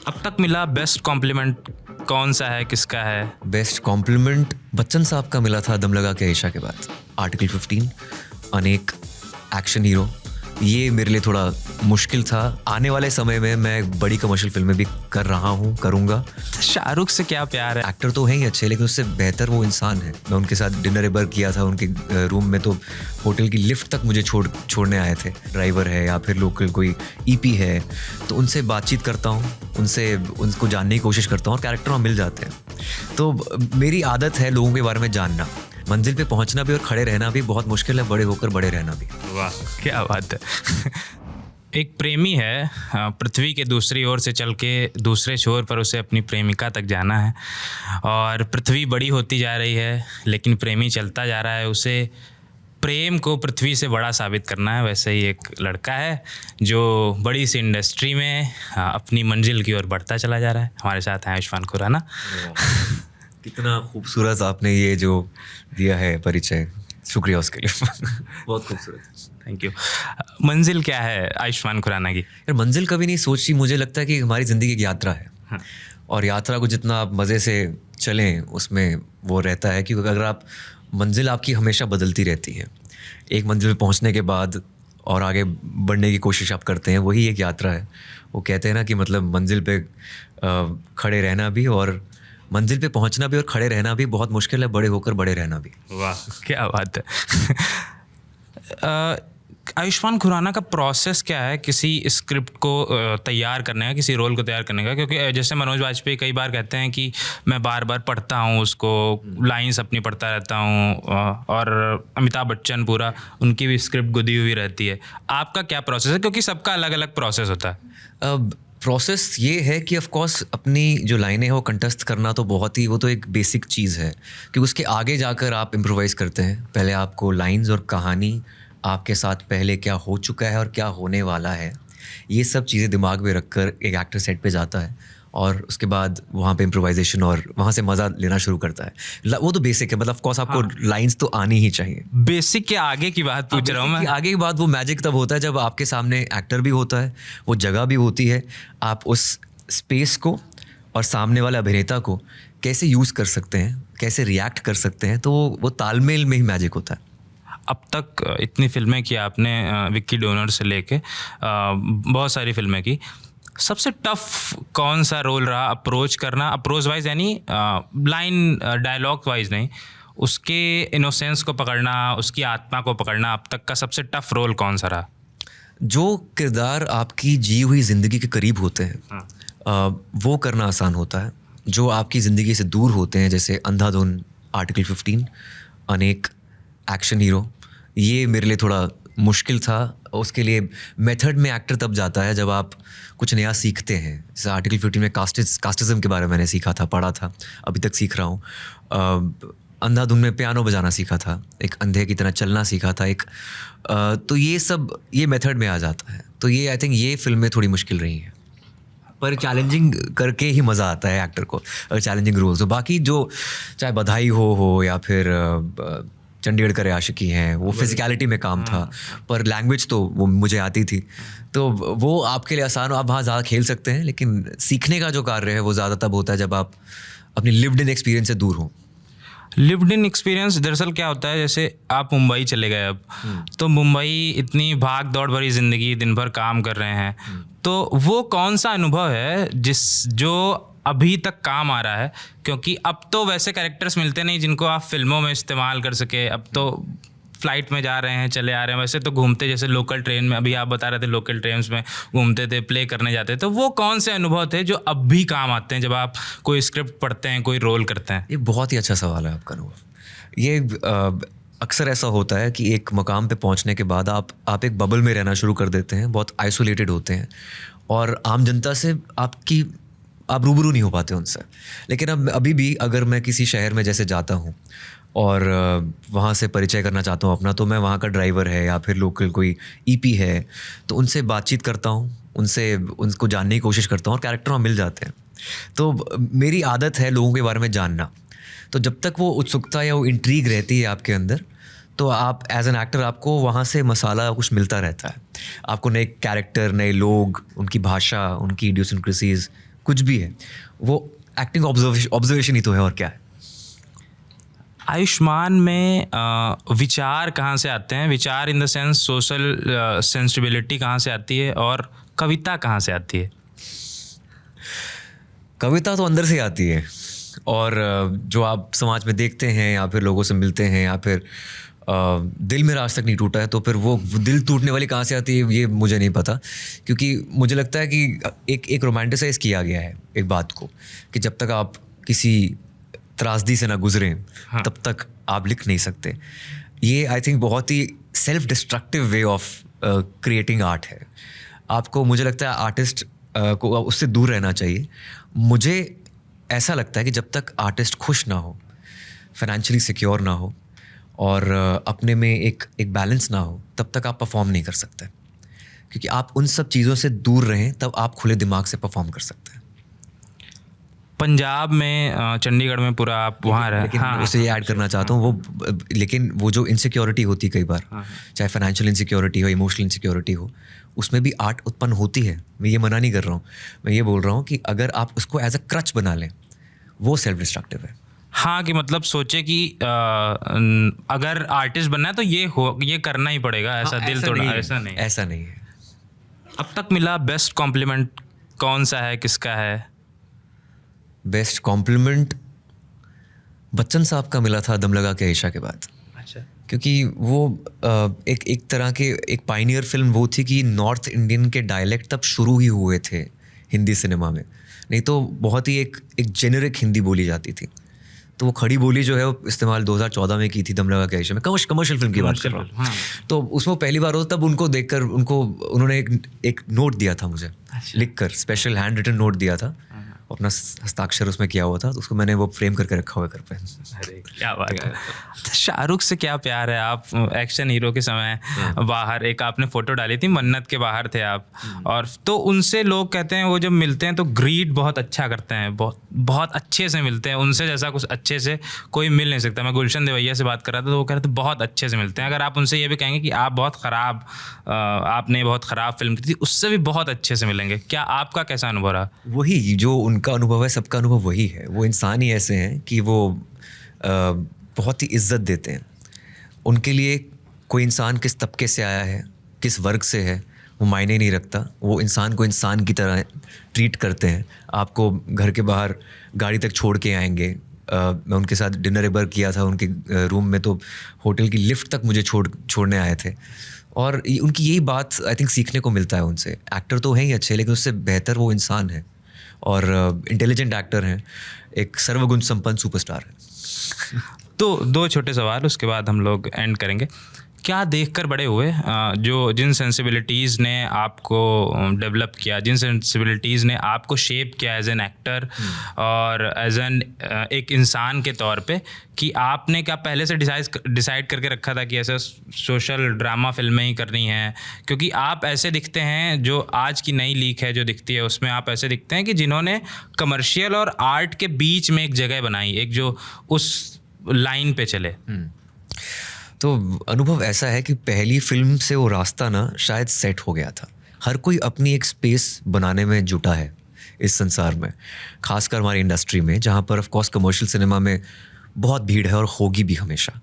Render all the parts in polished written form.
अब तक मिला बेस्ट कॉम्प्लीमेंट कौन सा है, किसका है? बेस्ट कॉम्प्लीमेंट बच्चन साहब का मिला था दम लगा के ईशा के बाद। आर्टिकल 15, अनेक, एक्शन हीरो, ये मेरे लिए थोड़ा मुश्किल था। आने वाले समय में मैं बड़ी कमर्शियल फिल्में भी कर रहा हूँ, करूँगा। शाहरुख से क्या प्यार है? एक्टर तो हैं ही अच्छे, लेकिन उससे बेहतर वो इंसान है। मैं उनके साथ डिनर एक बार किया था उनके रूम में, तो होटल की लिफ्ट तक मुझे छोड़ने आए थे। ड्राइवर है या फिर लोकल कोई ईपी है, तो उनसे बातचीत करता हूँ, उनको जानने की कोशिश करता हूँ और कैरेक्टर वहाँ मिल जाते हैं। तो मेरी आदत है लोगों के बारे में जानना। मंजिल पे पहुंचना भी और खड़े रहना भी बहुत मुश्किल है, बड़े होकर बड़े रहना भी। वाह, क्या बात है। एक प्रेमी है, पृथ्वी के दूसरी ओर से चल के दूसरे छोर पर उसे अपनी प्रेमिका तक जाना है, और पृथ्वी बड़ी होती जा रही है लेकिन प्रेमी चलता जा रहा है। उसे प्रेम को पृथ्वी से बड़ा साबित करना है। वैसे ही एक लड़का है जो बड़ी सी इंडस्ट्री में अपनी मंजिल की ओर बढ़ता चला जा रहा है। हमारे साथ हैं आयुष्मान खुराना। कितना खूबसूरत आपने ये जो दिया है परिचय, शुक्रिया उसके लिए। बहुत खूबसूरत, थैंक यू। मंजिल क्या है आयुष्मान खुराना की? यार मंजिल कभी नहीं सोची। मुझे लगता है कि हमारी ज़िंदगी एक यात्रा है। हाँ। और यात्रा को जितना आप मज़े से चलें उसमें वो रहता है, क्योंकि अगर आप मंजिल आपकी हमेशा बदलती रहती है। एक मंजिल पे पहुंचने के बाद और आगे बढ़ने की कोशिश आप करते हैं, वही एक यात्रा है। वो कहते हैं ना कि मतलब मंजिल पे खड़े रहना भी और मंजिल पे पहुंचना भी और खड़े रहना भी बहुत मुश्किल है, बड़े होकर बड़े रहना भी। वाह, क्या बात है। आयुष्मान खुराना का प्रोसेस क्या है किसी स्क्रिप्ट को तैयार करने का, किसी रोल को तैयार करने का? क्योंकि जैसे मनोज वाजपेयी कई बार कहते हैं कि मैं बार बार पढ़ता हूँ उसको, लाइंस अपनी पढ़ता रहता हूँ, और अमिताभ बच्चन पूरा उनकी भी स्क्रिप्ट गुदी हुई रहती है। आपका क्या प्रोसेस है? क्योंकि सबका अलग अलग प्रोसेस होता है। प्रोसेस ये है कि ऑफ कोर्स अपनी जो लाइनें हैं वो कंटेस्ट करना तो बहुत ही, वो तो एक बेसिक चीज़ है, कि उसके आगे जाकर आप इम्प्रोवाइज़ करते हैं। पहले आपको लाइंस और कहानी, आपके साथ पहले क्या हो चुका है और क्या होने वाला है, ये सब चीज़ें दिमाग में रखकर एक एक्टर सेट पे जाता है और उसके बाद वहाँ पे इम्प्रोवाइजेशन और वहाँ से मज़ा लेना शुरू करता है। वो तो बेसिक है, मतलब ऑफ कोर्स आपको लाइंस तो आनी ही चाहिए। बेसिक के आगे की बात पूछ रहा हूँ मैं। आगे की बात, वो मैजिक तब होता है जब आपके सामने एक्टर भी होता है, वो जगह भी होती है, आप उस स्पेस को और सामने वाले अभिनेता को कैसे यूज़ कर सकते हैं, कैसे रिएक्ट कर सकते हैं, तो वो तालमेल में ही मैजिक होता है। अब तक इतनी फिल्में की आपने, विक्की डोनर से लेके बहुत सारी फिल्में की, सबसे टफ कौन सा रोल रहा अप्रोच करना? अप्रोच वाइज यानी लाइन डायलॉग वाइज नहीं, उसके इनोसेंस को पकड़ना, उसकी आत्मा को पकड़ना। अब तक का सबसे टफ रोल कौन सा रहा? जो किरदार आपकी जी हुई ज़िंदगी के करीब होते हैं, वो करना आसान होता है। जो आपकी ज़िंदगी से दूर होते हैं, जैसे अंधाधुन, आर्टिकल 15, अनेक, एक्शन हीरो, ये मेरे लिए थोड़ा मुश्किल था। उसके लिए मेथड में एक्टर तब जाता है जब आप कुछ नया सीखते हैं। जैसे आर्टिकल 15 में कास्टिज्म के बारे में मैंने सीखा था, पढ़ा था, अभी तक सीख रहा हूँ। अंधाधुन में पियानो बजाना सीखा था, एक अंधे की तरह चलना सीखा था एक। तो ये सब ये मेथड में आ जाता है। तो ये आई थिंक ये फिल्में थोड़ी मुश्किल रही हैं, पर चैलेंजिंग करके ही मज़ा आता है एक्टर को, अगर चैलेंजिंग रोल्स हो। बाकी जो चाहे बधाई हो या फिर चंडीगढ़ करे आशिकी हैं, वो फिजिकलिटी में काम था, पर लैंग्वेज तो वो मुझे आती थी, तो वो आपके लिए आसान, आप वहाँ ज़्यादा खेल सकते हैं। लेकिन सीखने का जो कार्य है वो ज़्यादा तब होता है जब आप अपनी लिव्ड इन एक्सपीरियंस से दूर हों। लिव्ड इन एक्सपीरियंस दरअसल क्या होता है, जैसे आप मुंबई चले गए अब, तो मुंबई इतनी भाग दौड़ भरी ज़िंदगी, दिन भर काम कर रहे हैं, तो वो कौन सा अनुभव है जो अभी तक काम आ रहा है? क्योंकि अब तो वैसे कैरेक्टर्स मिलते नहीं जिनको आप फिल्मों में इस्तेमाल कर सके। अब तो फ्लाइट में जा रहे हैं, चले आ रहे हैं, वैसे तो घूमते, जैसे लोकल ट्रेन में, अभी आप बता रहे थे लोकल ट्रेन्स में घूमते थे, प्ले करने जाते थे। तो वो कौन से अनुभव थे जो अब भी काम आते हैं जब आप कोई स्क्रिप्ट पढ़ते हैं, कोई रोल करते हैं? ये बहुत ही अच्छा सवाल है आपका अनुभव। ये अक्सर ऐसा होता है कि एक मकाम पे पहुंचने के बाद आप एक बबल में रहना शुरू कर देते हैं, बहुत आइसोलेटेड होते हैं और आम जनता से आप रूबरू नहीं हो पाते उनसे। लेकिन अब अभी भी अगर मैं किसी शहर में जैसे जाता हूँ और वहाँ से परिचय करना चाहता हूँ अपना, तो मैं वहाँ का ड्राइवर है या फिर लोकल कोई ईपी है, तो उनसे बातचीत करता हूँ, उनको जानने की कोशिश करता हूँ और कैरेक्टर वहाँ मिल जाते हैं। तो मेरी आदत है लोगों के बारे में जानना। तो जब तक वो उत्सुकता या वो इंट्रीग रहती है आपके अंदर, तो आप एज एन एक्टर, आपको वहाँ से मसाला कुछ मिलता रहता है। आपको नए कैरेक्टर, नए लोग, उनकी भाषा, उनकी इडियोसिंक्रेसीज कुछ भी है, वो एक्टिंग ऑब्जर्वेशन ही तो है, और क्या है। आयुष्मान में विचार कहाँ से आते हैं? विचार in the sense social sensibility कहाँ से आती है, और कविता कहाँ से आती है? कविता तो अंदर से आती है, और जो आप समाज में देखते हैं या फिर लोगों से मिलते हैं, या फिर दिल मेरा आज तक नहीं टूटा है, तो फिर वो दिल टूटने वाली कहाँ से आती है ये मुझे नहीं पता, क्योंकि मुझे लगता है कि एक रोमांटिसाइज किया गया है एक बात को, कि जब तक आप किसी त्रासदी से ना गुजरें तब तक आप लिख नहीं सकते। ये आई थिंक बहुत ही self destructive way of creating art है। आपको, मुझे लगता है आर्टिस्ट को उससे दूर रहना चाहिए। मुझे ऐसा लगता है कि जब तक आर्टिस्ट खुश ना हो, फाइनेंशियली सिक्योर ना हो, और अपने में एक बैलेंस ना हो, तब तक आप परफॉर्म नहीं कर सकते, क्योंकि आप उन सब चीज़ों से दूर रहें तब आप खुले दिमाग से परफॉर्म कर सकते हैं। पंजाब में चंडीगढ़ में पूरा आप वहाँ रहे। लेकिन मैं उसे ये ऐड करना चाहता हूँ, लेकिन वो जो इनसिक्योरिटी होती है कई बार, चाहे फाइनेंशियल इनसिक्योरिटी हो, इमोशनल इनसिक्योरिटी हो, उसमें भी आर्ट उत्पन्न होती है। मैं ये मना नहीं कर रहा हूँ, मैं ये बोल रहा हूँ कि अगर आप उसको एज अ क्रच बना लें, वो सेल्फ डिस्ट्रक्टिव है। हाँ, कि मतलब सोचे कि अगर आर्टिस्ट बनना है तो ये करना ही पड़ेगा, ऐसा दिल तोड़ना, ऐसा नहीं है। अब तक मिला बेस्ट कॉम्प्लीमेंट कौन सा है, किसका है? बेस्ट कॉम्प्लीमेंट बच्चन साहब का मिला था दम लगा के ईशा के बाद। अच्छा। क्योंकि वो एक तरह के एक पायनियर फिल्म वो थी कि नॉर्थ इंडियन के डायलेक्ट तब शुरू ही हुए थे हिंदी सिनेमा में, नहीं तो बहुत ही एक जेनेरिक हिंदी बोली जाती थी। तो वो खड़ी बोली जो है वो इस्तेमाल 2014 में की थी दम लगा के ईशा में। कमर्शियल फिल्म की बात कर रहा हूँ। हाँ। तो उसमें पहली बार हो, तब उनको देखकर उन्होंने एक नोट दिया था मुझे। अच्छा। लिखकर स्पेशल हैंड रिटन नोट दिया था, अपना हस्ताक्षर उसमें किया हुआ था, तो उसको मैंने वो फ्रेम करके रखा हुआ है घर पे। अरे क्या बात है। शाहरुख से क्या प्यार है? आप एक्शन हीरो के समय बाहर एक आपने फोटो डाली थी, मन्नत के बाहर थे आप, और तो उनसे लोग कहते हैं वो जब मिलते हैं तो ग्रीट बहुत अच्छा करते हैं, बहुत अच्छे से मिलते हैं। उनसे जैसा कुछ अच्छे से कोई मिल नहीं सकता। मैं गुलशन देवैया से बात कर रहा था तो वो कह रहे थे बहुत अच्छे से मिलते हैं। अगर आप उनसे ये भी कहेंगे कि आप आपने बहुत ख़राब फिल्म की थी, उससे भी बहुत अच्छे से मिलेंगे। क्या आपका कैसा अनुभव रहा? वही जो उनका अनुभव है, सबका अनुभव वही है। वो इंसान ही ऐसे हैं कि वो बहुत ही इज्जत देते हैं। उनके लिए कोई इंसान किस तबके से आया है, किस वर्ग से है, वो मायने नहीं रखता। वो इंसान को इंसान की तरह ट्रीट करते हैं। आपको घर के बाहर गाड़ी तक छोड़ के आएंगे। मैं उनके साथ डिनर एक बार किया था उनके रूम में, तो होटल की लिफ्ट तक मुझे छोड़ने आए थे। और उनकी यही बात आई थिंक सीखने को मिलता है उनसे। एक्टर तो हैं ही अच्छे, लेकिन उससे बेहतर वो इंसान है, और इंटेलिजेंट एक्टर हैं, एक सर्वगुण संपन्न सुपरस्टार है। तो 2 छोटे सवाल, उसके बाद हम लोग एंड करेंगे। क्या देखकर बड़े हुए, जिन सेंसिबिलिटीज़ ने आपको डेवलप किया, जिन सेंसिबिलिटीज़ ने आपको शेप किया एज एन एक्टर और एज एन एक इंसान के तौर पे, कि आपने क्या पहले से डिसाइड करके रखा था कि ऐसा सोशल ड्रामा फिल्में ही करनी है? क्योंकि आप ऐसे दिखते हैं, जो आज की नई लीक है जो दिखती है उसमें आप ऐसे दिखते हैं कि जिन्होंने कमर्शियल और आर्ट के बीच में एक जगह बनाई, एक जो उस लाइन पे चले। तो अनुभव ऐसा है कि पहली फिल्म से वो रास्ता ना शायद सेट हो गया था। हर कोई अपनी एक स्पेस बनाने में जुटा है इस संसार में, खासकर हमारी इंडस्ट्री में, जहाँ पर ऑफ कोर्स कमर्शियल सिनेमा में बहुत भीड़ है और होगी भी हमेशा।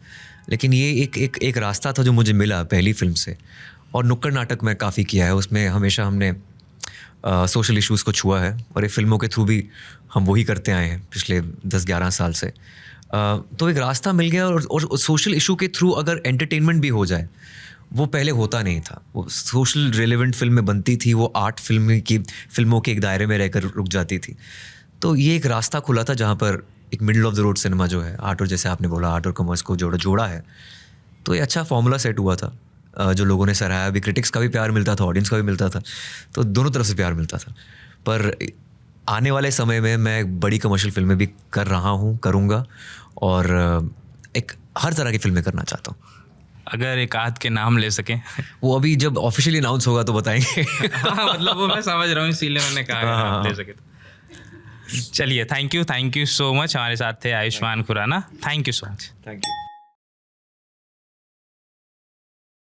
लेकिन ये एक रास्ता था जो मुझे मिला पहली फिल्म से। और नुक्कड़ नाटक में काफ़ी किया है, उसमें हमेशा हमने सोशल इश्यूज़ को छुआ है, और ये फिल्मों के थ्रू भी हम वही करते आए हैं पिछले 10-11 साल से। तो एक रास्ता मिल गया, और सोशल इशू के थ्रू अगर एंटरटेनमेंट भी हो जाए, वो पहले होता नहीं था। वो सोशल रेलेवेंट फिल्में बनती थी, वो आर्ट फिल्मों के एक दायरे में रहकर रुक जाती थी। तो ये एक रास्ता खुला था जहाँ पर एक middle of the road cinema जो है, आर्ट और, जैसे आपने बोला, आर्ट और कॉमर्स को जोड़ा है। तो ये अच्छा फॉर्मूला सेट हुआ था, जो लोगों ने सराहा भी। क्रिटिक्स का भी प्यार मिलता था, ऑडियंस का भी मिलता था, तो दोनों तरफ से प्यार मिलता था। पर आने वाले समय में मैं बड़ी कमर्शियल फिल्में भी कर रहा हूँ, करूँगा, और एक हर तरह की फिल्में करना चाहता हूँ। अगर एक आध के नाम ले सकें? वो अभी जब ऑफिशियली अनाउंस होगा तो बताएंगे। हाँ, मतलब वो मैं समझ रहा हूँ, इसीलिए मैंने कहा आप ले सके तो। चलिए, थैंक यू सो मच। हमारे साथ थे Ayushmann Khurrana. Thank you so much. Thank you.